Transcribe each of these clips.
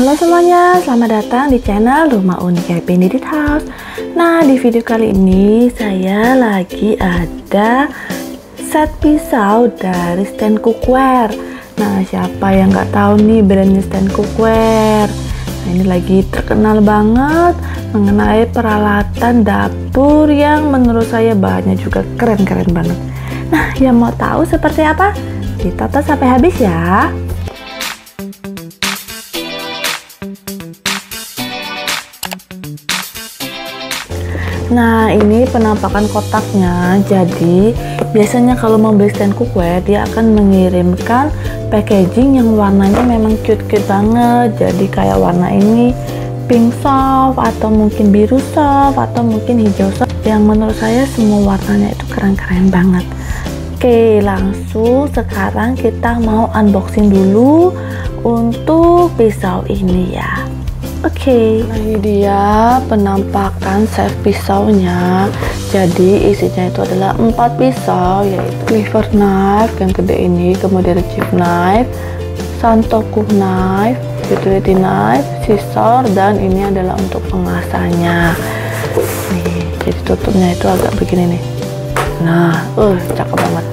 Halo semuanya, selamat datang di channel Rumah Unik Happy Knitted House. Nah, di video kali ini saya lagi ada set pisau dari Stand Cookware. Nah, siapa yang nggak tahu nih brandnya Stand Cookware? Nah, ini lagi terkenal banget mengenai peralatan dapur yang menurut saya bahannya juga keren-keren banget. Nah, yang mau tahu seperti apa? Ditonton sampai habis ya. Nah, ini penampakan kotaknya. Jadi biasanya kalau membeli Stand Cookware, dia akan mengirimkan packaging yang warnanya memang cute-cute banget. Jadi kayak warna ini pink soft, atau mungkin biru soft, atau mungkin hijau soft. Yang menurut saya semua warnanya itu keren-keren banget. Oke, langsung sekarang kita mau unboxing dulu untuk pisau ini ya. Oke, nah ini dia penampakan set pisaunya. Jadi isinya itu adalah 4 pisau, yaitu cleaver knife yang gede ini, kemudian chief knife, santoku knife, utility knife, scissor, dan ini adalah untuk pengasahnya. Nih, jadi tutupnya itu agak begini nih. Nah, cakep banget.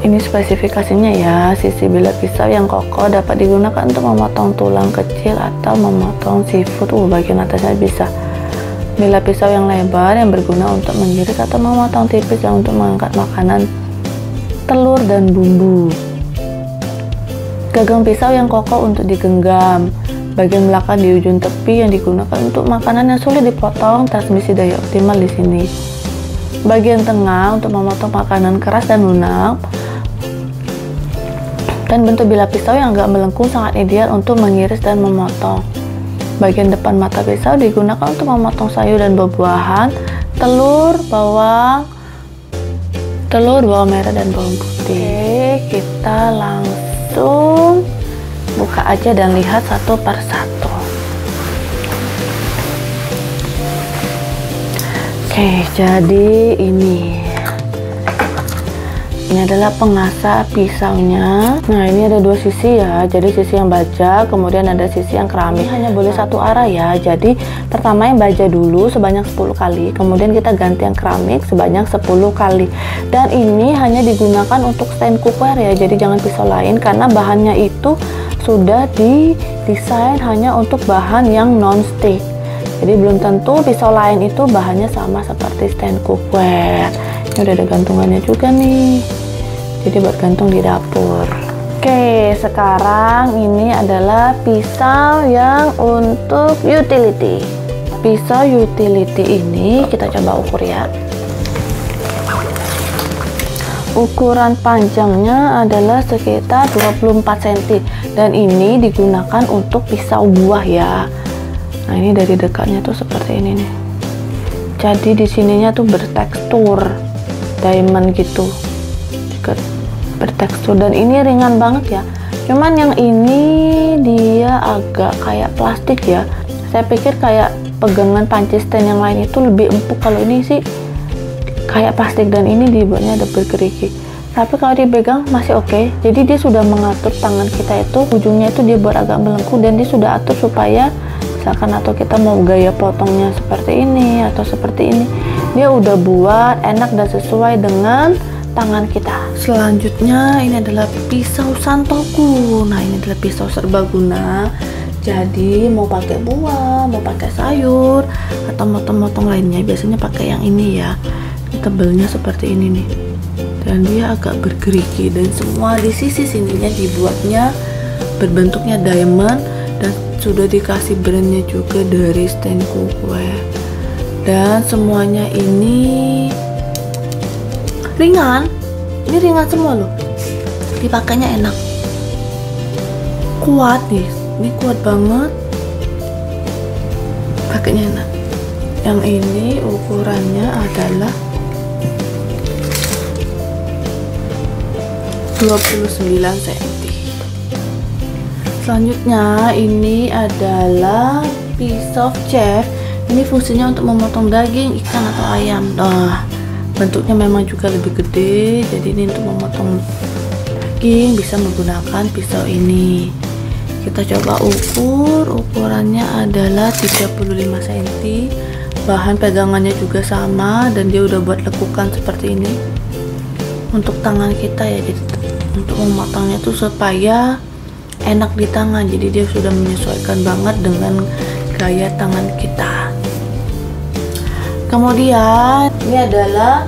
Ini spesifikasinya ya, sisi bilah pisau yang kokoh dapat digunakan untuk memotong tulang kecil atau memotong seafood. Bagian atasnya bisa. Bilah pisau yang lebar yang berguna untuk mengiris atau memotong tipis dan untuk mengangkat makanan, telur dan bumbu. Gagang pisau yang kokoh untuk digenggam. Bagian belakang di ujung tepi yang digunakan untuk makanan yang sulit dipotong. Transmisi daya optimal di sini. Bagian tengah untuk memotong makanan keras dan lunak. Dan bentuk bilah pisau yang agak melengkung sangat ideal untuk mengiris dan memotong. Bagian depan mata pisau digunakan untuk memotong sayur dan buah-buahan, telur, bawang merah dan bawang putih. Oke, kita langsung buka aja dan lihat satu per satu. Oke, jadi ini adalah pengasah pisaunya. Nah, ini ada dua sisi ya, jadi sisi yang baja, kemudian ada sisi yang keramik. Hanya boleh satu arah ya, jadi pertama yang baja dulu sebanyak 10 kali, kemudian kita ganti yang keramik sebanyak 10 kali. Dan ini hanya digunakan untuk Stand Cookware ya, jadi jangan pisau lain karena bahannya itu sudah didesain hanya untuk bahan yang non-stick. Jadi belum tentu pisau lain itu bahannya sama seperti Stand Cookware. Ini udah ada gantungannya juga nih, jadi buat gantung di dapur. Oke, sekarang ini adalah pisau yang untuk utility. Pisau utility ini kita coba ukur ya. Ukuran panjangnya adalah sekitar 24 cm dan ini digunakan untuk pisau buah ya. Nah, ini dari dekatnya tuh seperti ini nih. Jadi di sininya tuh bertekstur diamond gitu, bertekstur, dan ini ringan banget ya. Cuman yang ini dia agak kayak plastik ya. Saya pikir kayak pegangan panci stand yang lain itu lebih empuk, kalau ini sih kayak plastik dan ini dibuatnya ada bergerigi. Tapi kalau dipegang masih oke. Jadi dia sudah mengatur tangan kita itu, ujungnya itu dia buat agak melengkung dan dia sudah atur supaya misalkan atau kita mau gaya potongnya seperti ini atau seperti ini, dia udah buat enak dan sesuai dengan tangan kita. Selanjutnya ini adalah pisau santoku. Nah, ini adalah pisau serbaguna. Jadi mau pakai buah, mau pakai sayur, atau motong-motong lainnya biasanya pakai yang ini ya. Ini tebelnya seperti ini nih. Dan dia agak bergerigi dan semua di sisi sininya dibuatnya berbentuknya diamond dan sudah dikasih brandnya juga dari Stand Cookware. Dan semuanya ini ringan. Ini ringan semua loh. Dipakainya enak. Kuat nih. Ini kuat banget. Pakainya enak. Yang ini ukurannya adalah 29 cm. Selanjutnya ini adalah pisau chef. Ini fungsinya untuk memotong daging, ikan atau ayam. Nah, bentuknya memang juga lebih gede, jadi ini untuk memotong daging bisa menggunakan pisau ini. Kita coba ukur ukuran ukurannya adalah 35 cm. Bahan pegangannya juga sama, dan dia udah buat lekukan seperti ini untuk tangan kita ya. Jadi untuk memotongnya tuh supaya enak di tangan, jadi dia sudah menyesuaikan banget dengan gaya tangan kita. Kemudian ini adalah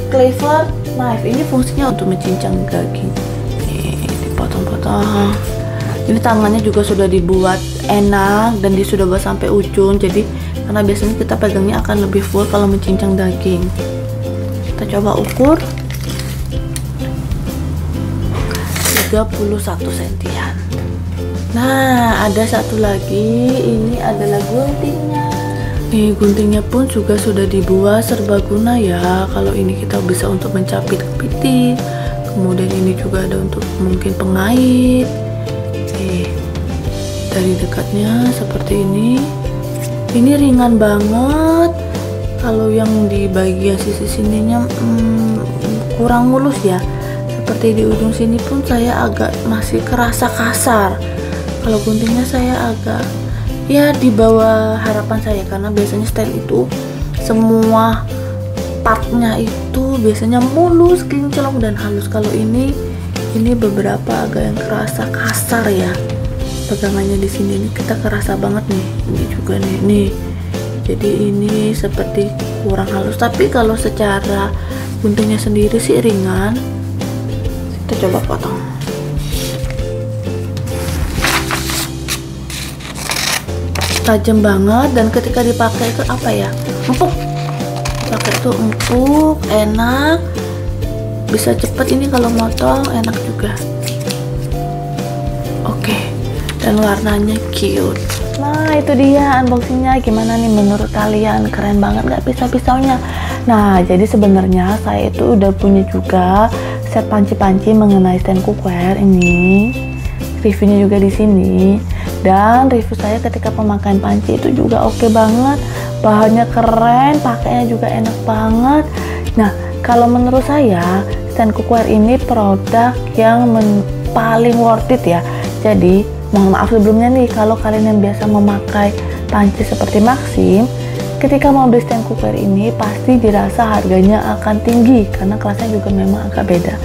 cleaver knife. Ini fungsinya untuk mencincang daging. Nih, dipotong-potong. Ini tangannya juga sudah dibuat enak, dan dia sudah buat sampai ujung. Jadi karena biasanya kita pegangnya akan lebih full kalau mencincang daging. Kita coba ukur 31 sentian. Nah, ada satu lagi, ini adalah guntingnya. Nih, guntingnya pun juga sudah dibuat serbaguna ya. Kalau ini kita bisa untuk mencapit kepiting, kemudian ini juga ada untuk mungkin pengait. Dari dekatnya seperti ini. Ini ringan banget. Kalau yang di bagian sisi sininya kurang mulus ya. Seperti di ujung sini pun saya agak masih kerasa kasar. Kalau guntingnya saya agak ya di bawah harapan saya, karena biasanya stand itu semua partnya itu biasanya mulus, kinclong dan halus. Kalau ini beberapa agak yang kerasa kasar ya. Pegangannya di sini nih kita kerasa banget nih. Ini juga nih. Jadi ini seperti kurang halus, tapi kalau secara guntingnya sendiri sih ringan. Kita coba potong. Tajam banget, dan ketika dipakai itu apa ya, empuk. Pakai itu empuk, enak, bisa cepet. Ini kalau motong enak juga. Oke, dan warnanya cute. Nah, itu dia unboxingnya. Gimana nih menurut kalian? Keren banget nggak pisau-pisaunya? Nah, jadi sebenarnya saya itu udah punya juga set panci-panci mengenai stand cookware ini. Reviewnya juga di sini. Dan review saya ketika pemakaian panci itu juga oke banget. Bahannya keren, pakainya juga enak banget. Nah, kalau menurut saya stand cookware ini produk yang paling worth it ya. Jadi mohon maaf sebelumnya nih, kalau kalian yang biasa memakai panci seperti Maxim, ketika mau beli stand cookware ini pasti dirasa harganya akan tinggi karena kelasnya juga memang agak beda.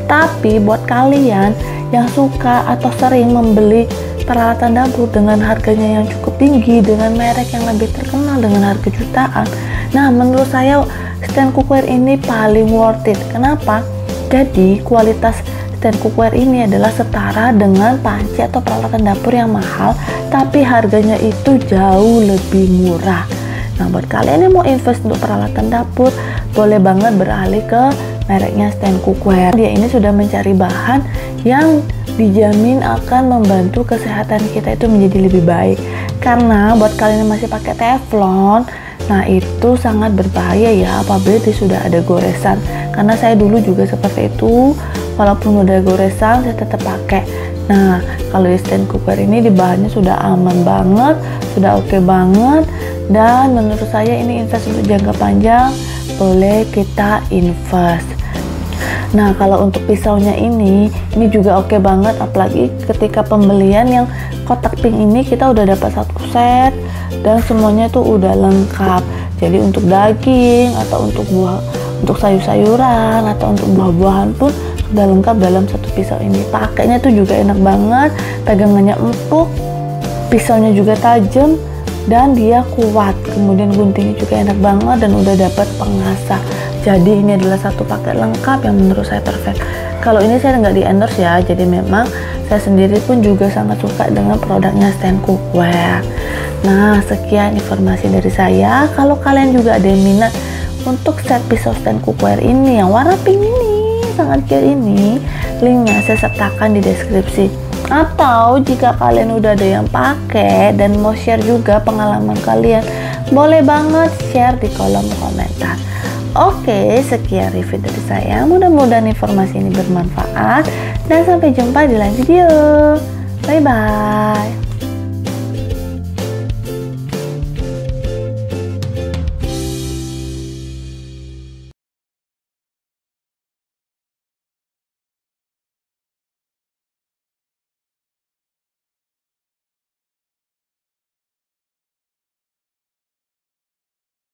Tapi buat kalian yang suka atau sering membeli peralatan dapur dengan harganya yang cukup tinggi, dengan merek yang lebih terkenal dengan harga jutaan, nah menurut saya stand cookware ini paling worth it. Kenapa? Jadi kualitas stand cookware ini adalah setara dengan panci atau peralatan dapur yang mahal, tapi harganya itu jauh lebih murah. Nah, buat kalian yang mau invest untuk peralatan dapur, boleh banget beralih ke mereknya stand cookware. Dia ini sudah mencari bahan yang dijamin akan membantu kesehatan kita itu menjadi lebih baik. Karena buat kalian yang masih pakai teflon, nah itu sangat berbahaya ya apabila dia sudah ada goresan. Karena saya dulu juga seperti itu, walaupun udah goresan saya tetap pakai. Nah, kalau di stand cookware ini di bahannya sudah aman banget, sudah oke banget, dan menurut saya ini invest untuk jangka panjang, boleh kita invest. Nah, kalau untuk pisaunya ini juga oke banget, apalagi ketika pembelian yang kotak pink ini kita udah dapat satu set dan semuanya tuh udah lengkap. Jadi untuk daging atau untuk buah, untuk sayur-sayuran atau untuk buah-buahan pun sudah lengkap dalam satu pisau ini. Pakainya tuh juga enak banget, pegangannya empuk, pisaunya juga tajam dan dia kuat. Kemudian guntingnya juga enak banget dan udah dapat pengasah. Jadi ini adalah satu paket lengkap yang menurut saya perfect. Kalau ini saya nggak di endorse ya, jadi memang saya sendiri pun juga sangat suka dengan produknya stand cookware. Nah, sekian informasi dari saya. Kalau kalian juga ada yang minat untuk set pisau stand cookware ini yang warna pink ini, sangat cute ini, linknya saya sertakan di deskripsi. Atau jika kalian udah ada yang pakai dan mau share juga pengalaman kalian, boleh banget share di kolom komentar. Oke, sekian review dari saya. Mudah-mudahan informasi ini bermanfaat dan sampai jumpa di lain video. Bye bye.